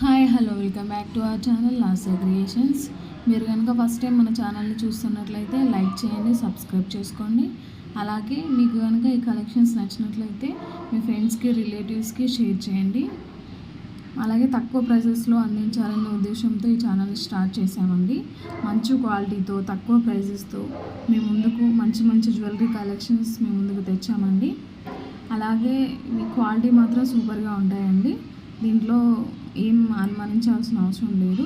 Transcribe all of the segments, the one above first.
Hi hello welcome back to our channel Lasa creations. మీరు కనుక first time మన ఛానల్ని చూస్తున్నట్లయితే లైక్ చేయండి, సబ్స్క్రైబ్ చేసుకోండి. అలాగే మీకు కనుక ఈ కలెక్షన్స్ నచ్చినట్లయితే మీ ఫ్రెండ్స్కి, రిలేటివ్స్కి షేర్ చేయండి. అలాగే తక్కువ ప్రైజెస్లో అందించాలనే ఉద్దేశంతో ఈ ఛానల్ స్టార్ట్ చేశామండి. మంచి క్వాలిటీతో తక్కువ ప్రైజెస్తో మీ ముందుకు మంచి మంచి జ్యువెలరీ కలెక్షన్స్ మీ ముందుకు తెచ్చామండి. అలాగే మీ క్వాలిటీ మాత్రం సూపర్గా ఉంటాయండి. దీంట్లో ఏం అనుమానించాల్సిన అవసరం లేదు.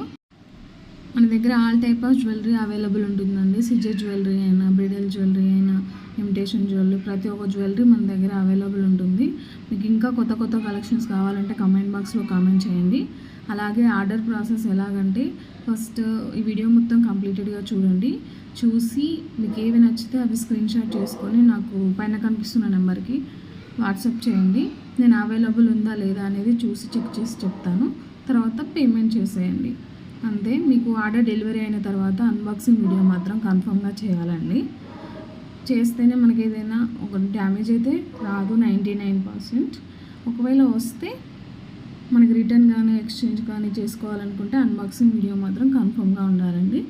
మన దగ్గర all type of jewellery available ఉంటుందండి. సిజర్ జ్యువెలరీ అయినా, బ్రైడల్ జ్యువెలరీ అయినా, ఇమిటేషన్ జ్యువెలరీ, ప్రతి ఒక్క జ్యువెలరీ మన దగ్గర అవైలబుల్ ఉంటుంది. మీకు ఇంకా కొత్త కొత్త కలెక్షన్స్ కావాలంటే కామెంట్ బాక్స్లో కామెంట్ చేయండి. అలాగే ఆర్డర్ ప్రాసెస్ ఎలాగంటే, ఫస్ట్ ఈ వీడియో మొత్తం కంప్లీటెడ్గా చూడండి. చూసి మీకు ఏవి నచ్చితే అవి స్క్రీన్ షాట్ చేసుకొని నాకు పైన కనిపిస్తున్న నెంబర్కి వాట్సాప్ చేయండి. నేను అవైలబుల్ ఉందా లేదా అనేది చూసి చెక్ చేసి చెప్తాను. తర్వాత పేమెంట్ చేసేయండి అంతే. మీకు ఆర్డర్ డెలివరీ అయిన తర్వాత అన్బాక్సింగ్ వీడియో మాత్రం కన్ఫర్మ్గా చేయాలండి. చేస్తేనే మనకి ఏదైనా ఒక డ్యామేజ్ అయితే రాదు 99%. ఒకవేళ వస్తే మనకి రిటర్న్ కానీ ఎక్స్చేంజ్ కానీ చేసుకోవాలనుకుంటే అన్బాక్సింగ్ వీడియో మాత్రం కన్ఫర్మ్గా ఉండాలండి.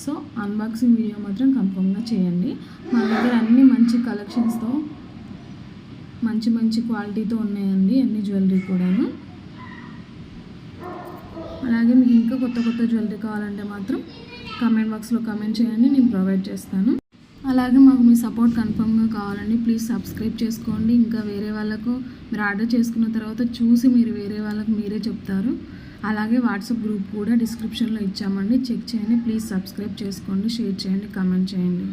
సో అన్బాక్సింగ్ వీడియో మాత్రం కన్ఫర్మ్గా చేయండి. మన దగ్గర అన్ని మంచి కలెక్షన్స్తో మంచి మంచి క్వాలిటీతో ఉన్నాయండి అన్ని జ్యువెలరీ కూడాను. అలాగే మీకు ఇంకా కొత్త కొత్త జ్యువెలరీ కావాలంటే మాత్రం కామెంట్ బాక్స్లో కామెంట్ చేయండి, నేను ప్రొవైడ్ చేస్తాను. అలాగే మాకు మీ సపోర్ట్ కన్ఫర్మ్గా కావాలండి. ప్లీజ్ సబ్స్క్రైబ్ చేసుకోండి. ఇంకా వేరే వాళ్ళకు మీరు ఆర్డర్ చేసుకున్న తర్వాత చూసి మీరు వేరే వాళ్ళకు మీరే చెప్తారు. అలాగే వాట్సాప్ గ్రూప్ కూడా డిస్క్రిప్షన్లో ఇచ్చామండి, చెక్ చేయండి. ప్లీజ్ సబ్స్క్రైబ్ చేసుకోండి, షేర్ చేయండి, కామెంట్ చేయండి.